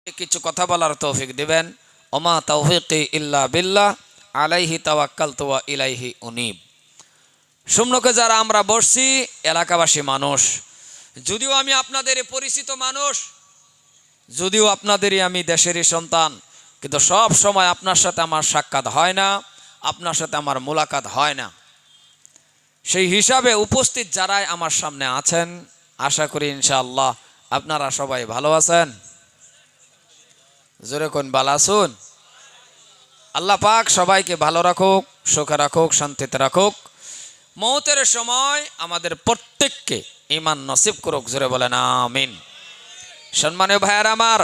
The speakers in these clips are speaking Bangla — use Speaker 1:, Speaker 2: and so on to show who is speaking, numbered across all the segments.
Speaker 1: কিছু কথা বলার তৌফিক দিবেন। ওমা তাওফিকি ইল্লা বিল্লাহ আলাইহি তাওয়াক্কালতু ওয়া ইলাইহি উনীব। সম্মুখে যারা আমরা বসছি এলাকাবাসী মানুষ, যদিও আমি আপনাদেরই পরিচিত মানুষ, যদিও আপনাদেরই আমি দেশেরই সন্তান, কিন্তু সব সময় আপনার সাথে আমার সাক্ষাৎ হয় না, আপনার সাথে আমার মোলাকাত হয় না। সেই হিসাবে উপস্থিত যারাই আমার সামনে আছেন, আশা করি ইনশাআল্লাহ আপনারা সবাই ভালো আছেন। জোরে কোন ভালো আছুন? আল্লাহ পাক সবাইকে ভালো রাখুক, সুখে রাখুক, শান্তিতে রাখুক। মৌতের সময় আমাদের প্রত্যেককে ঈমান নসিব করুক। জোরে বলেন আমিন। সম্মানীয় ভাইয়ার আমার,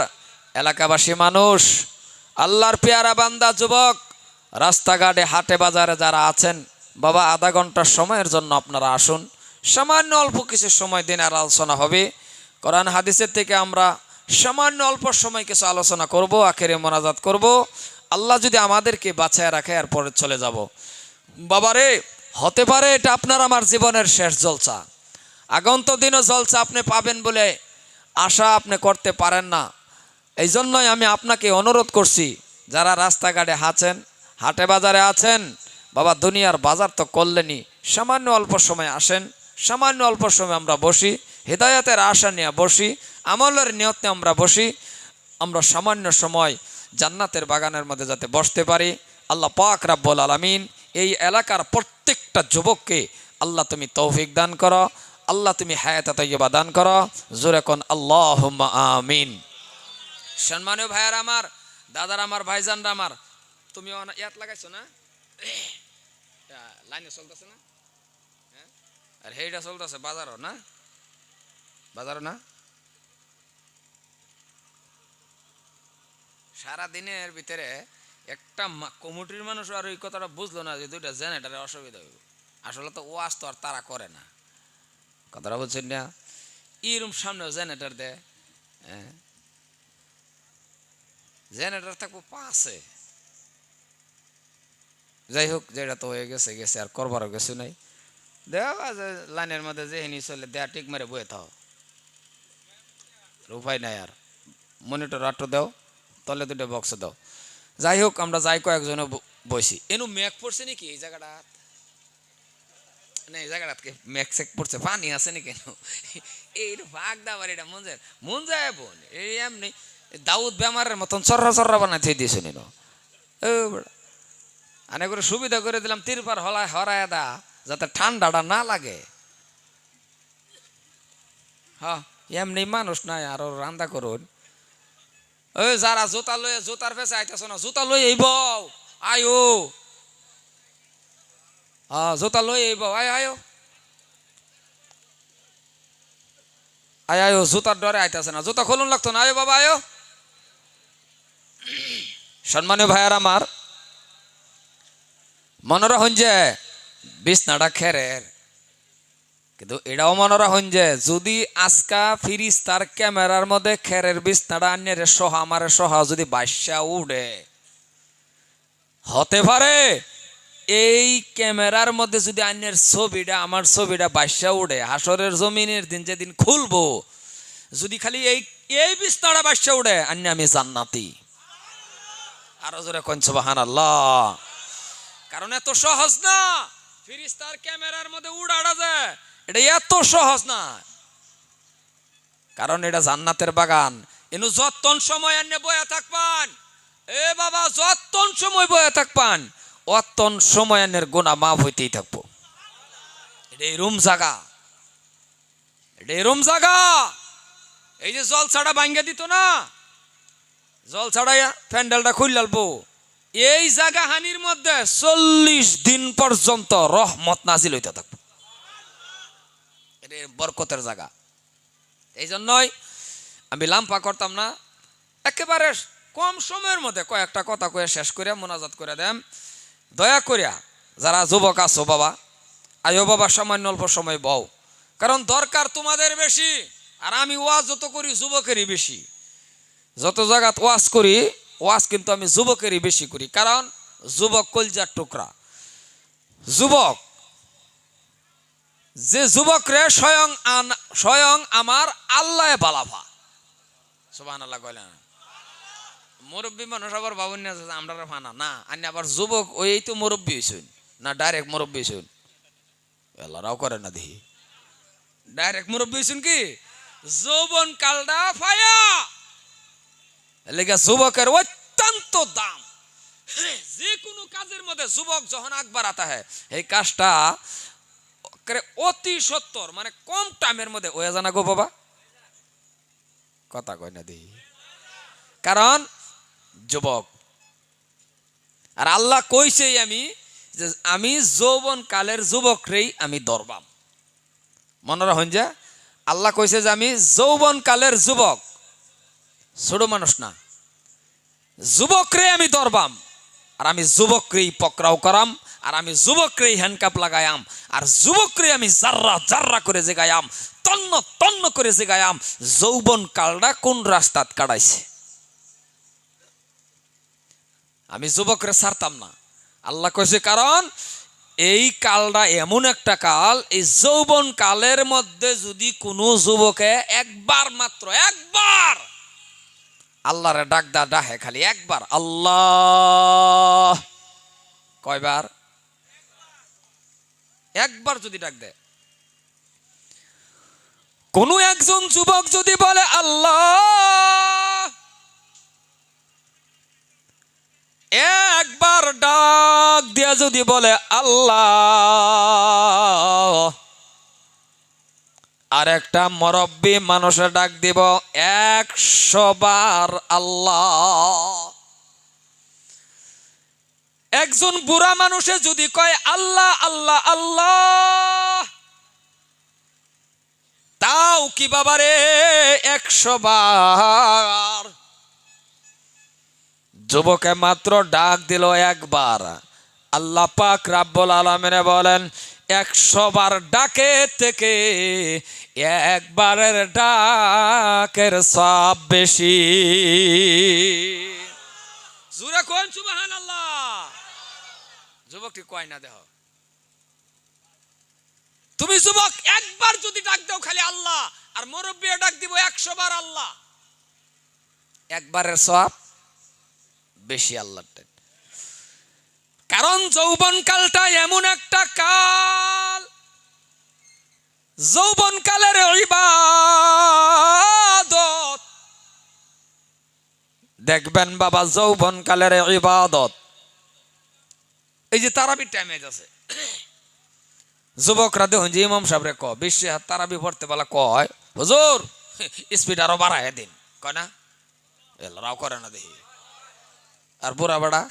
Speaker 1: এলাকাবাসী মানুষ, আল্লাহর পেয়ারা বান্দা যুবক, রাস্তাঘাটে হাটে বাজারে যারা আছেন, বাবা আধা ঘন্টার সময়ের জন্য আপনারা আসুন। সামান্য অল্প কিছু সময় দিনের আলোচনা হবে। কোরআন হাদিসের থেকে আমরা সামান্য অল্প সময় কিছু আলোচনা করব, আখেরে মোনাজাত করব। আল্লাহ যদি আমাদেরকে বাঁচায় রাখে এরপরে চলে যাব। বাবারে, হতে পারে এটা আপনার আমার জীবনের শেষ জলসা। আগন্ত দিনও জলসা আপনি পাবেন বলে আশা আপনি করতে পারেন না। এই জন্যই আমি আপনাকে অনুরোধ করছি, যারা রাস্তাঘাটে আছেন, হাটে বাজারে আছেন, বাবা দুনিয়ার বাজার তো করলেনই, সামান্য অল্প সময় আসেন, সামান্য অল্প সময় আমরা বসি, হেদায়েতের আশা নিয়ে বসি, আমলের নিয়তে আমরা বসি। আমরা সামান্য সময় জান্নাতের বাগানের মধ্যে যাতে বসতে পারি। আল্লাহ পাক রাব্বুল আলামিন এই এলাকার প্রত্যেকটা যুবককে আল্লাহ তুমি তৌফিক দান করো, আল্লাহ তুমি হায়াতে তাইয়্যিবা দান করো। জোরে কোন আল্লাহুম্মা আমিন। সম্মানীয় ভাইয়ার আমার, দাদার আমার, ভাইজানরা আমার, তুমি ইয়াত লাগাইছো না? লাইনে চলতেছে না? হ্যাঁ, আর হেইটা চলতেছে বাজারও না? বাজারও না? সারা দিনের ভিতরে একটা কমিটির মানুষ আর ওই কথাটা বুঝলো না যে দুইটা জেনারেটারে অসুবিধা হইব। আসলে তো ওয়াজ তো আর তারা করে না, কথাটা বলছেন না? এরম সামনেও জেনারেটার দেয়, হ্যাঁ, জেনারেটার থাকবো পাশে। যাই হোক, যেটা তো হয়ে গেছে গেছে, আর করবারও কিছু নাই। দেওয়া লাইনের মধ্যে যে হিনি চলে দেয়া টিক মেরে বয়ে থাও, উপায় নাই। আর মনিটর আটটো দাও, তলে দুটো বক্স দাও। যাই হোক, আমরা যাই কয়েকজনে বসি। এনু ম্যাক পড়ছে নাকি এই জায়গাটা? না, এই জায়গাটা ম্যাক সেক পড়ছে, পানি আছে নাকি? এই ভাগ দাবার এটা মন যায় বোন, এই এমনি দাউদ বেমারের মতন চর্রা চর্রা বানাই থই দিয়েছে নিন। আনে করে সুবিধা করে দিলাম, তিরপার হলায় হরায় দা, যাতে ঠান্ডাটা না লাগে। হ্যাঁ, এমনি মানুষ নাই আর রান্না করুন। ওই যারা জুতা লয়ে জুতার পেছে আইতেছ না, জুতা লই আইব, আয়ো। হ্যাঁ, জুতা লই আইব, আয়ো আয়, আয়ো। জুতার ডরে আইতেছে না, জুতা খুলুন লাগতো না, আয়ো বাবা আয়ো। সম্মানীয় ভাইয়ার আমার, মনে রাখুন যে বিছনাটা খেরের, কিন্তু এটাও মনে রাখুন যে যদি আজকা ফিরিস্তার ক্যামেরার মধ্যে খেরের বিছনাটা আনিয়ে সহ আমার সহ যদি বাসা উঠে, হতে পারে এই ক্যামেরার মধ্যে যদি আন্যের ছবিটা, আমার ছবিটা বাসা উঠে, হাসরের জমিনের দিন যেদিন খুলবো, যদি খালি এই বিছনাটা বাসা উঠে, আন্য আমি জান্নাতি। আরো জোরে কোন সুবহানাল্লাহ। কারণ এত সহজ না ফিরিস্তার ক্যামেরার মধ্যে উড়াড়া যায়, এটা এত সহজ না। কারণ এটা জান্নাতের বাগান। এনু যতন সময় আন্য বয়া থাকবান, এ বাবা যতন সময় বয়া থাকবান, অতন সময় আন্যের গুনাহ মাফ হইতেই থাকবো। এটা এরম জায়গা, এটা এরম জায়গা। এই যে জল ছাড়া ভাঙ্গা দিত না, জল ছাড়াইয়া প্যান্ডেলটা খুললালবো, এই জায়গা হানির মধ্যে 40 দিন পর্যন্ত রহমত নাজিল হইতে থাকবে। এটা বরকতের জায়গা। এই জন্যই আমি লাম্পা করতাম না, একেবারে কম সময়ের মধ্যে কয়েকটা কথা কয়ে শেষ করে মোনাজাত করে দেন। দয়া করিয়া যারা যুবক আছো বাবা, আয়ো বাবা, সামান্য অল্প সময় বও। কারণ দরকার তোমাদের বেশি, আর আমি ওয়াজ যত করি যুবকেরই বেশি। যত জায়গাত ওয়াজ করি, ওয়াজ কিন্তু আমি যুবকেরই বেশি করি। কারণ যুবক কলজার টুকরা। যুবক, যে যুবক রে স্বয়ং আমার আল্লাহ বালাভা। সুবহানাল্লাহ কইলেন। মুরব্বী মানুষ আবার ভাবুন না যে আমরা ফানা না, আনি আবার যুবক ওই তো মুরব্বী হইছুন না ডাইরেক্ট মুরব্বী হইছুন, এলারাও করে না দেখি ডাইরেক্ট মুরব্বী হইছুন কি যৌবন কালটা ফায়া লেগে যুবকের অত্যন্ত দাম। যে কোনো কাজের মধ্যে যুবক যখন আকবার আতা হয় এই কাজটা অতি সত্তর মানে কম টাইমের মধ্যে ওয়া জানা গো বাবা, কথা কয় না দেখি, কারণ যুবক। আর আল্লাহ কইছে আমি যে আমি যৌবন কালের যুবকরেই আমি ধরবাম, মনে রাখুন যে আল্লাহ কইছে যে আমি যৌবন কালের যুবক, ছোট মানুষ না, যুবকরে আমি ধরবাম, আর আমি যুবকরেই পকড়াও করাম, আর আমি যুবকরেই হ্যান্ডকাপ লাগায়াম, আর যুবকরে আমি জাররা জাররা করে জেগায়াম, তন্ন তন্ন করে জেগায়াম যৌবন কালটা কোন রাস্তাত কাটাইছে। আমি যুবকরে ছাড়তাম না, আল্লাহ কইছে কারণ এই কালটা এমন একটা কাল, এই যৌবন কালের মধ্যে যদি কোনো যুবকে একবার মাত্র একবার আল্লাহরে ডাক দা ডাহে, খালি একবার আল্লাহ, কয়বার? একবার যদি ডাক দেয়, কোন একজন যুবক যদি বলে আল্লাহ, একবার ডাক দিয়া যদি বলে আল্লাহ, আর একটা মুরব্বী মানুষের ডাক দিব 100 বার আল্লাহ। একজন বুড়া মানুষে যদি কয় আল্লাহ আল্লাহ আল্লাহ, তাও কি বাবারে 100 বার। যুবকে মাত্র ডাক দিল একবার, আল্লাহ পাক রাব্বুল আলামিন বলেন 100 বার ডাকে থেকে একবারের ডাকের সব বেশি। জোরে কোন সুবহানাল্লাহ। যুবকটি কয় না দেহ, তুমি যুবক একবার যদি ডাক দাও খালি আল্লাহ, আর মুরব্বী ডাক দিব 100 বার আল্লাহ, একবারের সব বেশি আল্লাহর। কারণ যৌবন কালটা এমন একটা কাল, যৌবন কালের ইবাদত দেখবেন বাবা, যৌবন কালের ইবাদত এই যে তারাবি টাইমে আছে, যুবকরা দেখুন যে ইমাম সাহেবরে ক 20 হাত তারাবি পড়তে বলা কয় হুজুর স্পিড আরো বাড়ায় দিন, কয় না? এলারাও করে না দেখি। আর বুড়া বেড়া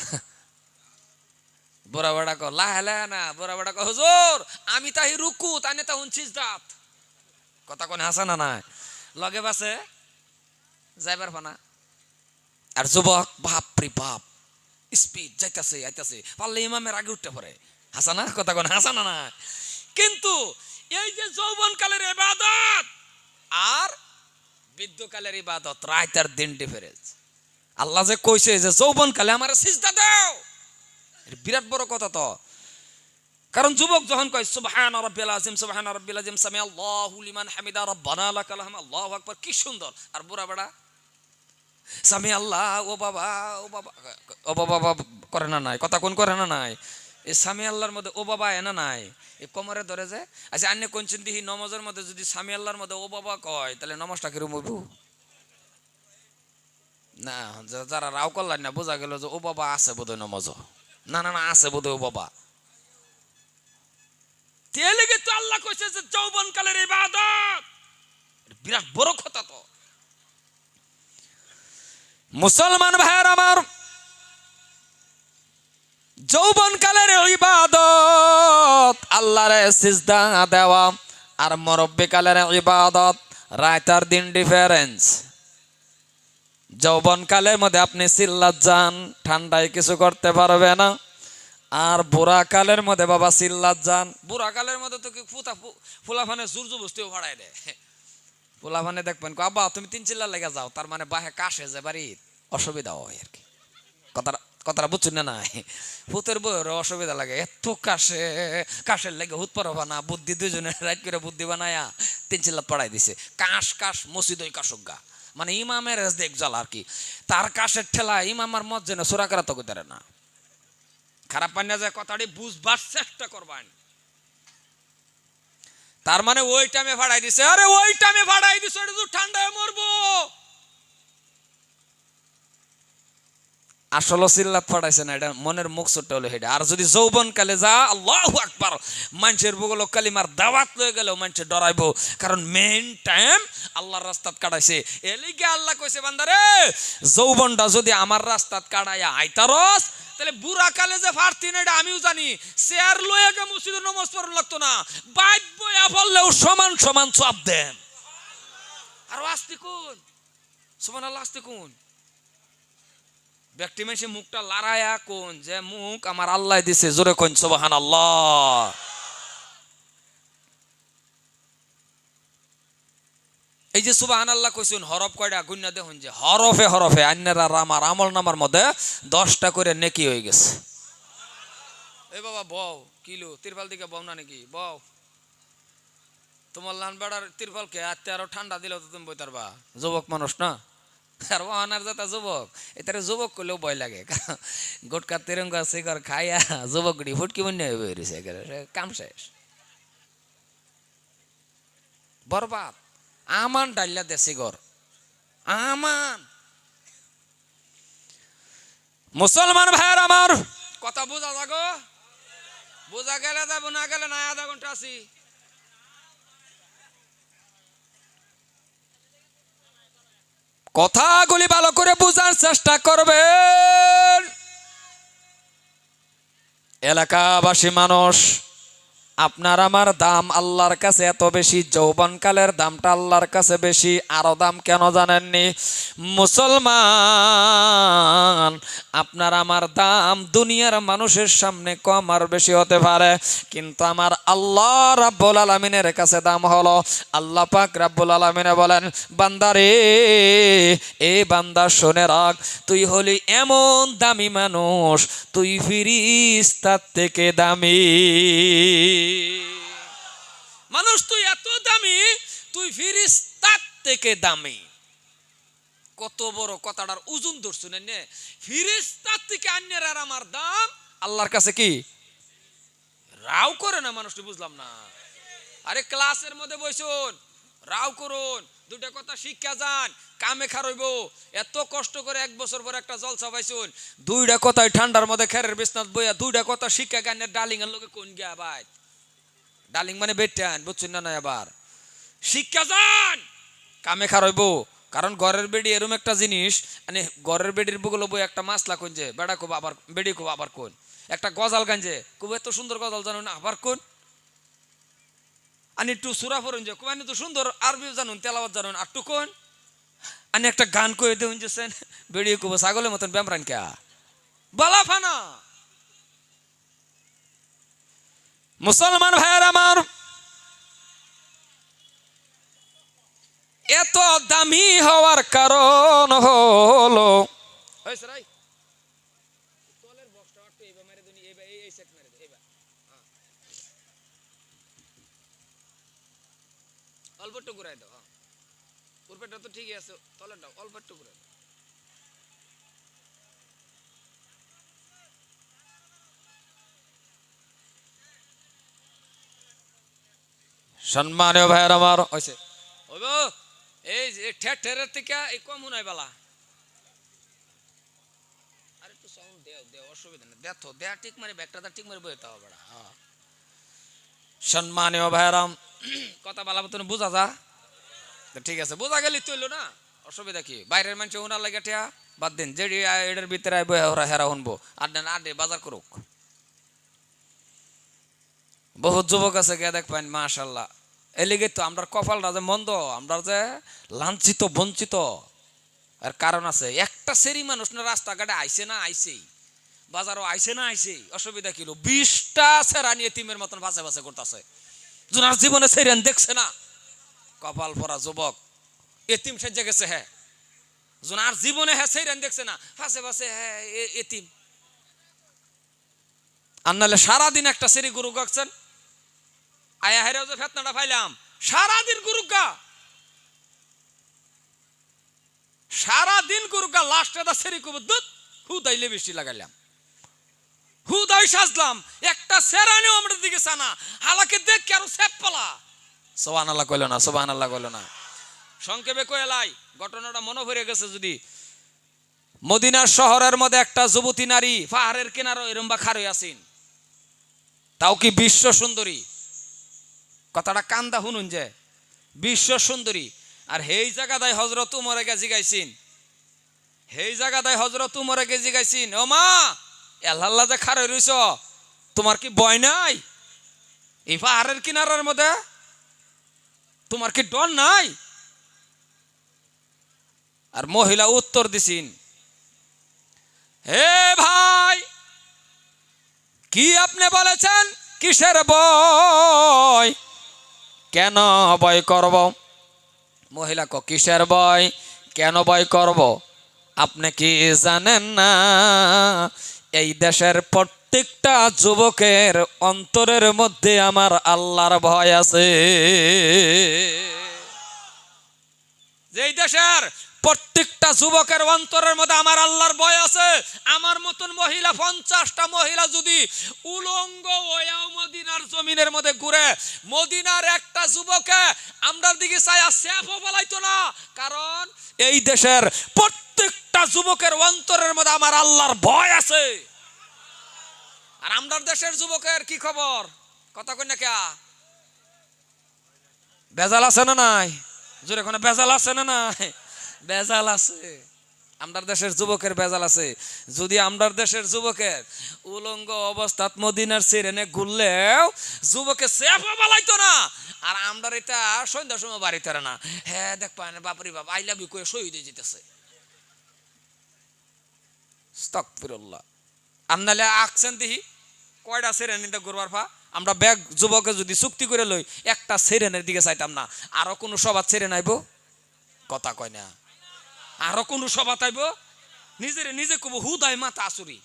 Speaker 1: ক লাহে না, বুড়া বেড়া ক হুজুর আমি তাহি রুকু তানে তা হুনছিস দাঁত, কথা কোন হাসা না নাই লগে বাসে যাইবার ফানা। আর যুবক বাপরে বাপ স্পিড যাইতাছে আইতাছে, পারলে ইমামের আগে উঠতে পারে, হাসা না, কথা কোন হাসা না নাই। কিন্তু এই যে যৌবন কালের ইবাদত আর বৃদ্ধকালের ইবাদত, রাত আর দিন ডিফারেন্স। আল্লাহ যে কইছে যে যৌবন কালে আমারে সিজদা দাও, বিরাট বড় কথা তো। কারণ যুবক যখন কয় সুবহান রাব্বিল আযীম সুবহান রাব্বিল আযীম সামি আল্লাহু লিমান হামিদা রব্বানা লাকাল হামদ আল্লাহু আকবার, কি সুন্দর। আর বুড়া বেড়া সামি আল্লাহ ও বাবা ও বাবা ও বাবা করে না নাই, কথা কোন করে না নাই। এই সামি আল্লাহর মধ্যে ও বাবা এনা নাই, এই কোমরে ধরে যে। আচ্ছা আন্নে কোনছেন দিহি নমাজের মধ্যে যদি সামি আল্লাহর মধ্যে ও বাবা কয় তাহলে নমাজটা কিরম হইব না? যারা রাও করলেন না বোঝা গেল যে ও বাবা আছে বোধহয় নমাজ, না না না আছে বোধহয় ও বাবা। তেলেগে তো আল্লাহ কইছে যে যৌবন কালের ইবাদত, বিরাট বড় কথা তো। মুসলমান ভাইয়ের আমার, যৌবন কালের ইবাদত আল্লাহরে সিজদা দেওয়া, আর মুরব্বি কালের ইবাদত রাত আর দিন ডিফারেন্স। যৌবন কালের মধ্যে আপনি চিল্লাত যান, ঠান্ডায় কিছু করতে পারবে না। আর বুড়া কালের মধ্যে বাবা চিল্লাত যান, বুড়া কালের মধ্যে তো কি ফুলাফানে জোর বস্তিও ভাড়াই দেয়। ফুলাফানে দেখবেন আব্বা তুমি 3 চিল্লা লেগে যাও, তার মানে বাহে কাশে যে বাড়ি অসুবিধা হয় আর কি। কথাটা বুঝছেন না নাই? ভূতের বইয়ের অসুবিধা লাগে, এত কাশের লেগে হুত পারবা না, বুদ্ধি দুজনে রাইট করে বুদ্ধি বানায়া 3 চিল্লা পড়াই দিছে। কাশ কাশ মসজিদ ওই কাশক গা, মানে ইমামের দেখ জ্বালা আর কি, তার কাশের ঠেলা ইমাম আর মত যেন সুরা করা তো করতে না। খারাপ পান্না যায় কথাটি বুঝবার চেষ্টা করবেন। তার মানে ওই টাইমে ভাড়াই দিছে, আরে ওই টাইমে ভাড়াই দিছে এটা তো ঠান্ডায় মরবো। আসলে সিল্লাত ফাটাইছে না, এটা মনের মুখ ছোট হলো এটা। আর যদি যৌবন কালে যা আল্লাহু আকবার মানুষের বগল কালিমার দাওয়াত লয়ে গেলেও মানুষে ডরাইবো, কারণ মেইন টাইম আল্লাহর রাস্তাত কাটাইছে। এলিগে আল্লাহ কইছে বান্দারে যৌবনটা যদি আমার রাস্তাত কাটাইয়া আইতারস তাহলে বুড়া কালে যে ফারতি না এটা আমিও জানি। চেয়ার লয়ে গে মসজিদে নামাজ পড়ন লাগতো না, বাইত বইয়া বললেও সমান সমান সওয়াব দেন। আর আস্তে কোন সুবহানাল্লাহ, আস্তে কোন ব্যক্তি মানুষের মুখটা লড়াইয়া কোন যে মুখ আমার আল্লাহ দিছে, জোরে কোন সুবহানাল্লাহ। এই যে সুবহানাল্লাহ কইছেন হরফ কয়টা গুণনা দেখুন, যে হরফে হরফে আন্নারা আমার আমল নামার মধ্যে 10টা করে নেকি হয়ে গেছে। এই বাবা বউ কিলো তিরপাল দিকে বউ না নাকি বউ, তোমার লান বেড়ার তিরপালকে আত্মে আরো ঠান্ডা দিলেও তো তুমি বই পারবা, যুবক মানুষ না। আর ওহানার যাতা যুবক এটারে যুবক করলেও ভয় লাগে, গোটকা তিরঙ্গা শিকর খাইয়া যুবক গুড়ি ফুটকি বন্যা হয়ে বেরিয়েছে, কাম শেষ বরবাদ। আমান ডাইলা দেশি ঘর আমান। মুসলমান ভাইয়ার আমার কথা বোঝা যাগো, বোঝা গেলে যাবো, না গেলে না আধা ঘন্টা আছি। কথাগুলি ভালো করে বোঝার চেষ্টা করবেন। এলাকাবাসী মানুষ, আপনার আমার দাম আল্লাহর কাছে এত বেশি, যৌবনকালের দামটা আল্লাহর কাছে বেশি। আরো দাম কেন জানেননি? মুসলমান, আপনার আমার দাম দুনিয়ার মানুষের সামনে কম আর বেশি হতে পারে, কিন্তু আমার আল্লাহ রাব্বুল আলামিনের কাছে দাম হলো, আল্লাহ পাক রাব্বুল আলামিনে বলেন, বান্দারে এ বান্দা শুনে রাখ, তুই হলি এমন দামি মানুষ, তুই ফিরিস্তার থেকে দামি মানুষ, তুই এত দামি, তুই ফিরিস্তার থেকে দামি। কত বড় কথাটার ওজন ধরছুন, ফিরিস্তার থেকে আন্যের আর আমার দাম আল্লাহর কাছে কি রাও করে না মানুষটি, বুঝলাম না। আরে ক্লাসের মধ্যে বসুন, রাও করুন, দুটা কথা শিক্ষা যান, কামে খারইব। এত কষ্ট করে 1 বছর পর একটা জলসা পাইছুন, দুইটা কথাই ঠান্ডার মধ্যে খেরের বিছনাত বইয়া দুইটা কথা শিক্ষা গানের ডালিং এর লোকে কোন গিয়া ভাই, ডালিং মানে বেটান, বুঝছেন না? আবার শিক্ষা যান, কামে খারইব। কারণ ঘরের বেডি এরম একটা জিনিস, মানে ঘরের বেডির বগল বই একটা মাছলা কোন যে বেড়া খুব আবার বেডি খুব আবার কোন একটা গজাল গাঞ্জে খুব এত সুন্দর গজাল জানুন আবার কোন, আনি একটু সুরা ফরুন যে কোন তো সুন্দর আরবিও জানুন, তেলাওয়াত জানুন আর টু কোন আনি একটা গান কয়ে দেউন যেছেন বেড়িয়ে খুব ছাগলের মতন ব্যামরান কে বালা ফানা। মুসলমান ভাইয়ের আমার, এত দামি হওয়ার কারণ হলো অল্প একটু ঘুরাই দাও, উপরটা তো ঠিকই আছে, তলেরটা অল্প একটু ঘুরাই দাও। সম্মানীয় ভাইয়ের আমার, হয়েছে এই যে ঠেরের থেকে এই কম নাই বালা, আর একটু সাউন্ড দেও দেও, অসুবিধা নেই, দেখো দেয়া ঠিক মারি ব্যাগটা ঠিক মারি বইতে হবে। সম্মানীয় ভাইরাম, কথা বলা মতন বোঝা যা, ঠিক আছে, বোঝা গেলি তৈল না, অসুবিধা কি? বাইরের মানুষ ওনার লাগে ঠেয়া বাদ দিন, যে এটার ভিতরে ওরা হেরা শুনবো, আড্ডে বাজার করুক। বহুত যুবক আছে গিয়ে দেখবেন মাশাল্লাহ, এলিগে তো আমরা কপালটা যে মন্দ, আমরা যে লাঞ্ছিত বঞ্চিত। আর কারণ আছে, একটা সেরি মানুষ না রাস্তাঘাটে আইছে না আইছেই, বাজারও আইছে না আইছেই, অসুবিধা কিলো 20টা সেরা নিয়ে টিমের মতন ভাসে ভাসে করতেছে, জোনার জীবনে সেরিয়ান দেখছে না। কপাল পরা যুবক এতিম সেজে গেছে, হ্যাঁ জোনার জীবনে হ্যাঁ সেরিয়ান দেখছে না, ভাসে ভাসে হ্যাঁ এতিম। আর নাহলে সারাদিন একটা সেরি গরু গাচ্ছেন, আয়া হেরেও যে ফেতনাটা পাইলাম, সারাদিন গরু গা সারাদিন গুরুগা লাস্টে দা সেরি কব দুধ হুদাইলে বেশি লাগাইলাম, হুদাই সাজলাম, একটা সেরানিও আমাদের দিকে সানা, হালাকে দেখ কি আরো সেপ পালা। সুবহানাল্লাহ কইল না, সুবহানাল্লাহ কইল না। সংক্ষেপে কইলাই ঘটনাটা মনে পড়ে গেছে। যদি মদিনার শহরের মধ্যে একটা যুবতী নারী পাহাড়ের কিনারো এরম বা খারই আছেন, তাও কি বিশ্ব সুন্দরী, কথাটা কান্দা শুনুন যে বিশ্ব সুন্দরী। আর হেই জায়গায় হযরত উমরে কে জিগাইছেন, হেই জায়গায় হযরত উমরে কে জিগাইছেন, ও মা আল্লাহ যে খারই রইছ, তোমার কি ভয় নাই এই পাহাড়ের কিনারার মধ্যে, তোমার কি ডর নাই? আর মহিলা উত্তর দিছেন, হে ভাই কি আপনি বলেছেন, কিসের ভয়, কেন ভয় করব? মহিলা ক কিসের ভয়, কেন ভয় করব? আপনি কি জানেন না এই দেশের প্রত্যেকটা যুবকের অন্তরের মধ্যে আমার আল্লাহর ভয় আছে। যেই দেশের প্রত্যেকটা যুবকের অন্তরের মধ্যে আমার আল্লাহর ভয় আছে। আমার মতন মহিলা 50টা মহিলা যদি উলঙ্গ হয়েও মদিনার জমিনের মধ্যে ঘুরে, মদিনার একটা যুবকে আমরার দিকে ছায়া সেফও বলাইতো না, কারণ এই দেশের প্রত্যেকটা যুবকের অন্তরের মধ্যে আমার আল্লাহর ভয় আছে। আর আমরার দেশের যুবকের কি খবর, কথা কই না কে, বেজাল আছে না নাই? জোরে কোন বেজাল আছে না নাই? বেজাল আছে, আমরার দেশের যুবকের বেজাল আছে। যদি আমরার দেশের যুবকের উলঙ্গ অবস্থাত মদিনার সিরেনে ঘুরলেও যুবকে সেফও বালাইতো না, আর আমরার এটা সন্ধ্যার সময় বাড়িতে না, হ্যাঁ দেখ পায় না বাপরি বাপ আই লাভ ইউ কয়ে শহীদ হয়ে যেতেছে। আস্তাগফিরুল্লাহ। আমনালে আকছেন দেখি কয়টা সিরেনিতে ঘুরবার পা, আমরা ব্যাগ যুবকে যদি চুক্তি করে লই একটা সিরেনের দিকে চাইতাম না, আরো কোনো সভা ছেড়ে নাইব, কথা কয় না, আরো কোন সভা তাইব নিজের নিজে কব হুদাই মাথা আসুরি,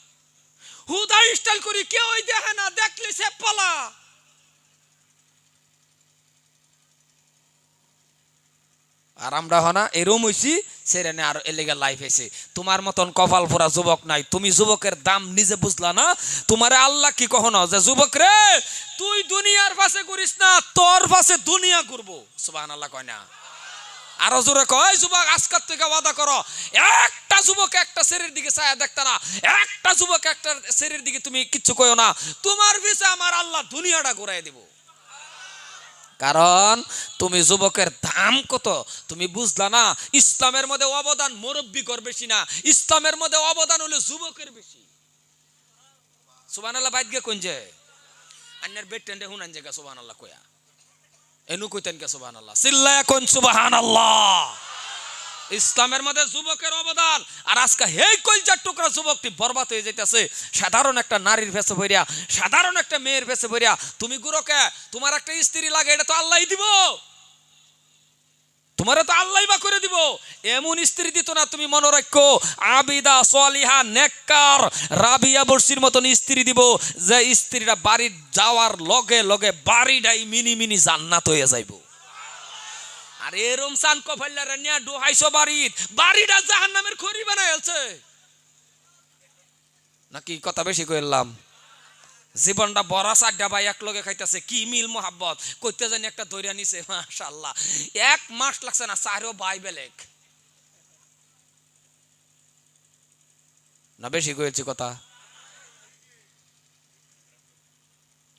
Speaker 1: হুদাই স্টাইল করি, কেউ দেখে না, দেখলে সে পালা। আর আমরা হনা এরম হইছি সেরেনে আর এলেগা লাইফ হয়েছে। তোমার মতন কপাল ফোরা যুবক নাই, তুমি যুবকের দাম নিজে বুঝলা না। তোমারে আল্লাহ কি কখনো যে যুবক রে তুই দুনিয়ার পাশে ঘুরিস না, তোর পাশে দুনিয়া ঘুরবো। সুবহানাল্লাহ কয় না? আরো জোরে কয়, যুবক আজকাল থেকে ওয়াদা করো একটা যুবক একটা শরীর দিকে ছায়া দেখতা না, একটা যুবক একটা শরীর দিকে তুমি কিচ্ছু কইও না, তোমার পিছে আমার আল্লাহ দুনিয়াটা ঘুরাই দিব। কারণ তুমি যুবকের দাম কত তুমি বুঝলা না। ইসলামের মধ্যে অবদান মুরব্বিকর বেশি না, ইসলামের মধ্যে অবদান হলো যুবকের বেশি। সুবহানাল্লাহ বাইদগে কোন যে আন্নার বেটেন্ডে হুনান জায়গা সুবহানাল্লাহ কয়া এনু কইতেন কে সুবহানাল্লাহ, চিল্লায়া কোন সুবহানাল্লাহ। ইসলামের মধ্যে যুবকের অবদান, আর আজকে হেই কলজার টুকরা যুবকটি বরবাদ হয়ে যাইতেছে সাধারণ একটা নারীর ভেসে ভরিয়া, সাধারণ একটা মেয়ের ভেসে ভরিয়া। তুমি গুরুকে তোমার একটা স্ত্রী লাগে, এটা তো আল্লাহই দিব, তোমারে তো আল্লাহই বা করে দিব। এমন স্ত্রী দিত না, তুমি মনে রাখো আবিদা সলিহা নেককার রাবিয়া বর্ষির মতন স্ত্রী দিব, যে স্ত্রীরা বাড়ি যাওয়ার লগে লগে বাড়িটাই মিনি মিনি জান্নাত হয়ে যাইব। আর এরম সান কফাইলারে নিয়া ডোহাইছো বাড়িটা জাহান্নামের খড়ি বানাইছে নাকি? কথা বেশি কইলাম? জীবনটা বড় চারটা ভাই এক লগে খাইতেছে, কি মিল মোহাব্বত কইতে জানি একটা দইরা নিছে, মাশাআল্লাহ 1 মাস লাগছে না, চারও ভাই বেলেগ না। বেশি কইছি কথা?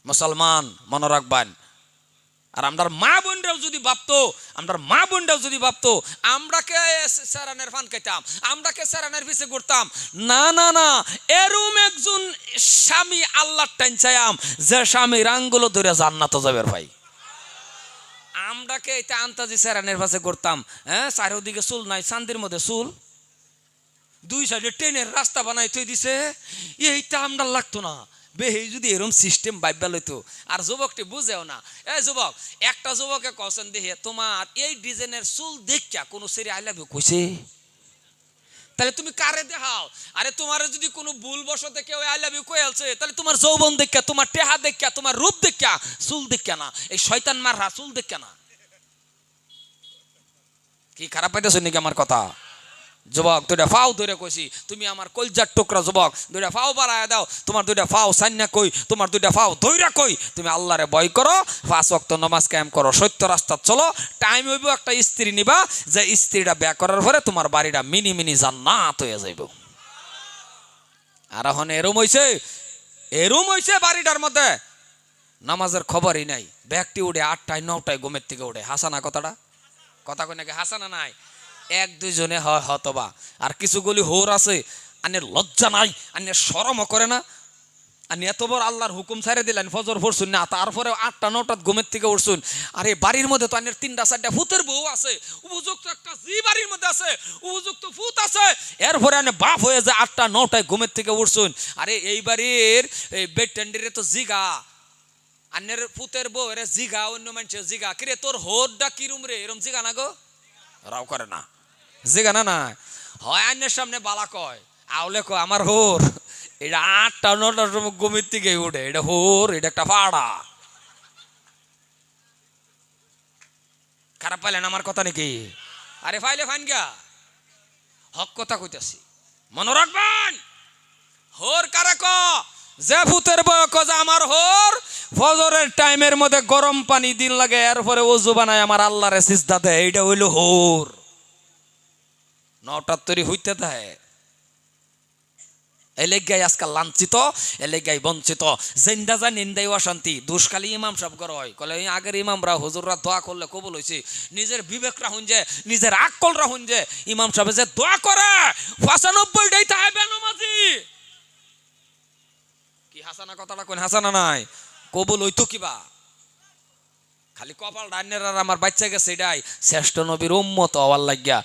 Speaker 1: মুসলমান মনে রাখবেন। আর আমরার মা বোনরাও যদি ভাবতো, আমরার মা বোনরাও যদি ভাবতো আমরাকে সারানের ফান খাইতাম, আমরাকে সারানের পিছে ঘুরতাম, না না না, এরম একজন স্বামী আল্লাহর টাইন চাইয়াম যে স্বামীর আঙ্গুলো ধরে জান্নাতে যাবে ভাই। আমরাকে এটা আন্তাজি সারানের পাশে ঘুরতাম, হ্যাঁ চারিদিকে চুল নাই, চান্দির মধ্যে চুল, 2 সাইডে ট্রেনের রাস্তা বানাই থই দিছে, এইটা আমরা লাগতো না। বেহেই যদি এরম সিস্টেম বাইবা লইতো। আর যুবকটি বুঝেও না। এই যুবক, একটা যুবকে কছেন দেখে তোমার এই ডিজাইনের চুল দেখা কোনো সেরি আই লাভ ইউ কইছে, তাহলে তুমি কারে দেখাও? আরে তোমার যদি কোনো ভুল বশতে কেউ আই লাভ ইউ কইলছে, তাহলে তোমার যৌবন দেখা, তোমার টেহা দেখা, তোমার রূপ দেখা, চুল দেখা না, এই শয়তান মারহা চুল দেখা না। কি খারাপ পাইতেছ নাকি আমার কথা? যুবক দুইটা ফাও ধরে কইছি, তুমি আমার কলজার টুকরা যুবক, দুইটা ফাও বাড়ায় দাও, তোমার দুইটা ফাও সান্না কই, তোমার দুইটা ফাও ধইরা কই, তুমি আল্লাহরে ভয় করো, 5 ওয়াক্ত নামাজ কায়েম করো, সত্য রাস্তা চলো, টাইম হইব একটা স্ত্রী নিবা, যে স্ত্রীটা বিয়া করার পরে তোমার বাড়িটা মিনি মিনি জান্নাত হয়ে যাইব। আর এখন এরম হইছে বাড়িটার মধ্যে নামাজের খবরই নাই, ব্যক্তি উঠে 8টায় 9টায় ঘুমের থেকে উঠে। হাসানা কথাটা, কথা কই নাকি হাসানা নাই? 1-2 জনে হয় হতবা, আর কিছুগুলি হোর আছে আনের লজ্জা নাই, আনের শরমও করে না, আর এত বড় আল্লাহর হুকুম ছাড়ে দিলেন, ফজর পড়ছুন না, তারপরে 8টা 9টাত ঘুমের থেকে উঠছুন। আরে বাড়ির মধ্যে তো আনের 3টা 4টা ভূতের বউ আছে, উপযুক্ত একটা জি বাড়ির মধ্যে আছে, উপযুক্ত ভূত আছে, এরপরে আনে বাপ হয়ে যায় 8টা 9টায় ঘুমের থেকে উঠছুন। আরে এই বাড়ির এই বেড টেন্ডারে তো জিগা, আনের পুতের বউ এর জিগা, অন্য মানুষের জিগা, কিরে তোর হোরটা কিরম রে, এরম জিগা না গো, রাও করে না জিগা না, না হয় আইনের সামনে বালা কয়, আউলে কয় আমার হোর, এটা 8টা 9টার সময় ঘুমের থেকে উঠে, এটা হোর, এটা একটা পাড়া। খারাপ পাইলেন আমার কথা নাকি? আরে ফাইলে ফাইন গা, হক কথা কইতাছি, মনে রাখবেন। হোর কারা ক, যে ভূতের বয় ক যে আমার হোর ফজরের টাইমের মধ্যে গরম পানি দিন লাগে, এরপরে ওযু বানায় আমার আল্লাহরে সিজদা দেয়, এইটা হইল হোর। 9টার তৈরি হইতে দেয়, এলেগাই আজকাল লাঞ্ছিত, এলেগাই বঞ্চিত, জেন্দা যা নিন্দাই অশান্তি। দুষ্কালী ইমাম সাহেব গর হয়, কলে আগের ইমামরা হুজুররা দোয়া করলে কবুল হয়েছে, নিজের বিবেক রাখুন যে, নিজের আকল রাখুন যে, ইমাম সাহেব যে দোয়া করে 95টাই তাই বেনমাজি। কি হাসানা কথাটা কোন হাসানা নাই, কবুল হইতো কিবা, খালি কপাল ডাইনের। আর আমার বাচ্চা গেছে এটাই শ্রেষ্ঠ নবীর উম্মত হওয়ার লাগিয়া,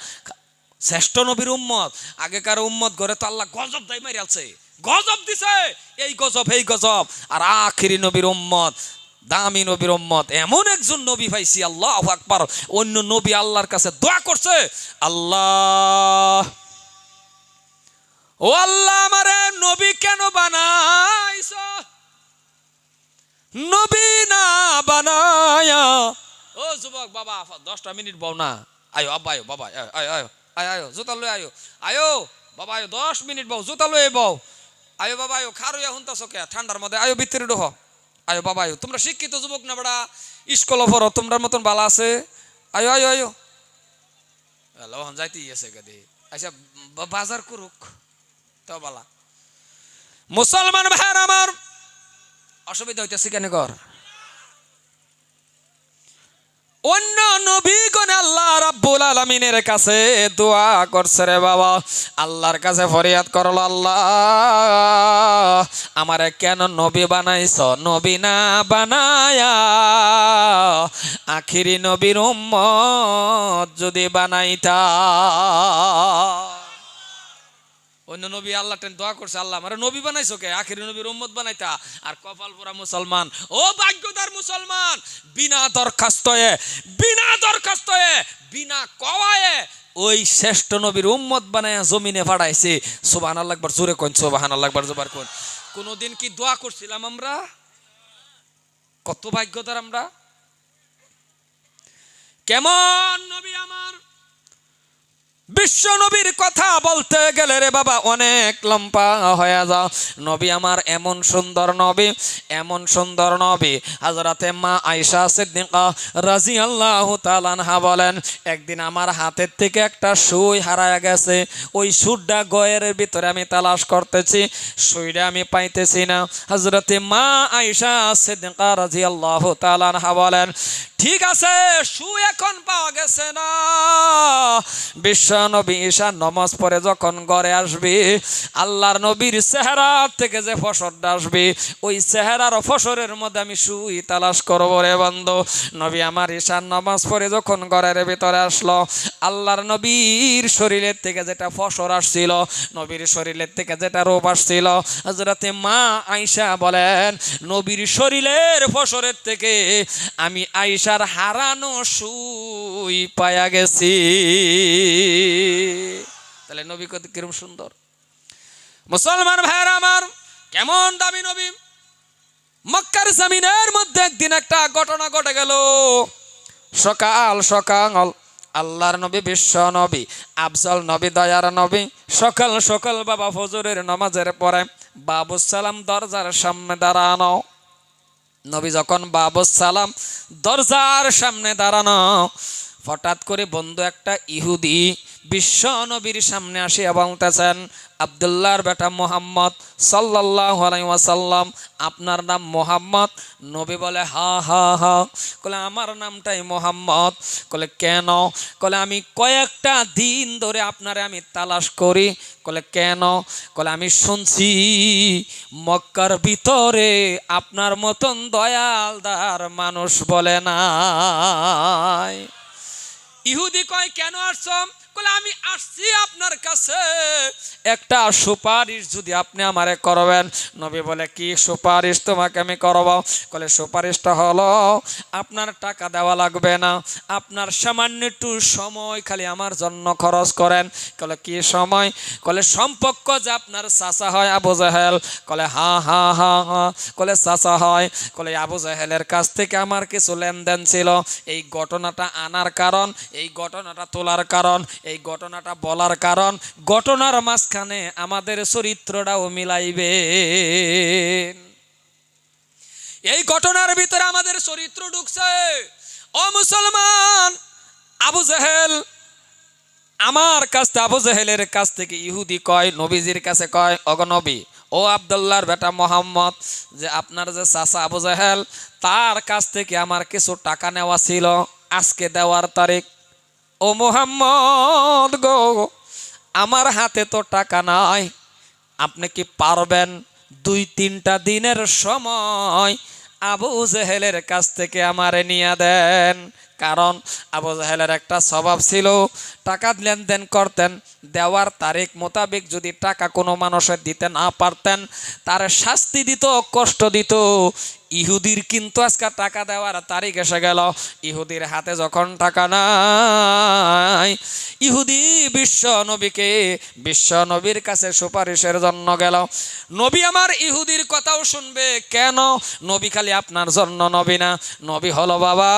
Speaker 1: শ্রেষ্ঠ নবীর উম্মত। আগেকার উম্মত ঘরে তো আল্লাহ গজব দাই মারি আলছে, গজব দিছে, এই গজব এই গজব। আর আখিরি নবীর উম্মত, দামি নবীর উম্মত, এমন একজন নবী পাইছি, আল্লাহু আকবার। অন্য নবী আল্লাহর কাছে দোয়া করছে, আল্লাহ ও আল্লাহ আমারে নবী কেন বানাইছ, নবী না বানায়া। ও যুবক বাবা 10টা মিনিট বউ না, আয়ো আব্বা আয়ো, বাবা আয়ো আয়ো আয়ো আয়ো, জুতা লই আয়ো, আয়ো বাবা আয়ো, 10 মিনিট বউ, জুতা লই বউ, আয়ো বাবা আয়ো, খারুয়া হুনতাছো কে ঠান্ডার মধ্যে, আয়ো ভিতরে ঢোহ, আয়ো বাবা আয়ো। তোমরা শিক্ষিত যুবক না বড়া, স্কুল পড়ো, তোমরা মতন বালা আছে, আয়ো আয়ো আয়ো। লহন যাইতেই আছে গাদি, আচ্ছা বাজার করুক তো বালা। মুসলমান ভাইয়ের আমার, অসুবিধা হইতেছে কেন কর, অন্য নবীগণ আল্লাহ রাব্বুল আলামিনের কাছে দোয়া করছে রে বাবা, আল্লাহর কাছে ফরিয়াদ করলো, আল্লাহ আমারে কেন নবী বানাইছ, নবী না বানায়া আখিরি নবীর উম্মত যদি বানাইতা। অন্য নবী আল্লাহ দোয়া করছে, আল্লাহ আমার নবী বানাইছো কে, আখিরি নবীর উম্মত বানাইতা। আর কপাল পোড়া মুসলমান, ও ভাগ্যদার মুসলমান, বিনা দরখাস্তয়ে বিনা কওয়ায়ে ওই শ্রেষ্ঠ নবীর উম্মত বানায়া জমিনে ফাড়াইছে। সুবহানাল্লাহ একবার জোরে কোন, সুবহানাল্লাহ একবার জোরে কোন। কোনদিন কি দোয়া করছিলাম আমরা? কত ভাগ্যদার আমরা। কেমন নবী আমার, বিশ্ব নবীর কথা বলতে গেলে রে বাবা অনেক লম্বা হয়ে যাও। নবী আমার এমন সুন্দর নবী, এমন সুন্দর নবী। হযরতে মা আয়েশা সিদ্দিকা রাদিয়াল্লাহু তাআলা আনহা বলেন, একদিন আমার হাতের থেকে একটা সুই হারায় গেছে, ওই সুইটা গয়ের ভিতরে আমি তালাশ করতেছি, সুইটা আমি পাইতেছি না। হযরতে মা আয়েশা সিদ্দিকা রাদিয়াল্লাহু তাআলা আনহা বলেন, ঠিক আছে সুই এখন পাওয়া গেছে না, বিশ্ব নবী ঈশা নামাজ পড়ে যখন ঘরে আসবে, আল্লাহর নবীর চেহারা থেকে যে ফসরটা আসবে, ওই চেহারার ফসরের মধ্যে আমি সুই তালাশ করবো রে বন্ধু। নবী আমার ঈশার নামাজ পড়ে যখন ঘরের ভিতরে আসলো, আল্লাহর নবীর শরীরের থেকে যেটা ফসর আসছিল, নবীর শরীরের থেকে যেটা রূপ আসছিল, হযরতে মা আয়েশা বলেন, নবীর শরীরের ফসরের থেকে আমি আয়েশার হারানো সুই পায়া গেছি। তাহলে নবী কত কিরম সুন্দর। মুসলমান ভাইরা আমার, কেমন দামি নবী। মক্কার জমিনের মধ্যে একদিন একটা ঘটনা ঘটে গেল। সকাল সকাল আল্লাহর নবী, বিশ্ব নবী, আফজল নবী, দয়ার নবী। সকাল সকাল বাবা ফজরের নামাজের পরে বাবুস সালাম দরজার সামনে দাঁড়ানো। নবী যখন বাবুস সালাম দরজার সামনে দাঁড়ানো, হঠাৎ করে বন্ধু একটা ইহুদি বিশ্ব নবীর সামনে আসিয়া বলতেছেন, আব্দুল্লাহর বেটা মোহাম্মদ সাল্লাল্লাহু আলাইহি ওয়াসাল্লাম, আপনার নাম মোহাম্মদ? নবী বলে, হা হা হা। বলে, আমার নামটাই মোহাম্মদ। বলে, কেন? বলে, আমি কয়েকটা দিন ধরে আপনারে আমি তালাশ করি। বলে, কেন? বলে, আমি শুনছি মক্কার ভিতরে আপনার মতন দয়ালদার মানুষ বলে নাই। ইহুদি কয়, কেন আসছো? বলে, আমি আসছি আপনার কাছে একটা সুপারিশ যদি আপনি আমারে করবেন। নবী বলে, কি সুপারিশ তোমাকে আমি করব? বলে, সুপারিশটা হলো আপনার টাকা দেওয়া লাগবে না, আপনার সামান্য একটু সময় খালি আমার জন্য খরচ করেন। বলে, কি সময়? বলে, সম্পর্ক যে আপনার চাচা হয় আবু জাহেল। বলে, হা হা হা হা। বলে, চাচা হয়। বলে, আবু জাহেলের কাছ থেকে আমার কিছু লেনদেন ছিল। এই ঘটনাটা আনার কারণ, এই ঘটনাটা তোলার কারণ, এই ঘটনাটা বলার কারণ, ঘটনার মাঝখানে আমাদের চরিত্রটাও মিলাইবে। এই ঘটনার ভিতরে আমাদের চরিত্র ঢুকছে। ও মুসলমান, আবু জাহেল আমার কাছ থেকে, আবু জাহেলের কাছ থেকে ইহুদি কয়, নবীজির কাছে কয়, ওগো নবী, ও আব্দুল্লাহর বেটা মোহাম্মদ, যে আপনার যে চাচা আবু জাহেল, তার কাছ থেকে আমার কিছু টাকা নেওয়া ছিল, আজকে দেওয়ার তারিখ। ও মোহাম্মদ গো, আমার হাতে তো টাকা নাই, আপনি কি পারবেন 2-3টা দিনের সময় আবু জাহেলের কাছ থেকে আমারে নিয়ে দেন? কারণ আবু জাহেলের একটা স্বভাব ছিল, টাকা লেনদেন করতেন, দেওয়ার তারিখ মোতাবেক যদি টাকা কোনো মানুষের দিতে না পারতেন, তার শাস্তি দিত, কষ্ট দিত। ইহুদির কিন্তু আজকে টাকা দেওয়ার তারিখ এসে গেল। ইহুদির হাতে যখন টাকা নাই, ইহুদি বিশ্ব নবীকে, বিশ্ব নবীর কাছে সুপারিশের জন্য গেল। নবী আমার ইহুদির কথাও শুনবে কেন? নবী খালি আপনার জন্য নবী না, নবী হলো বাবা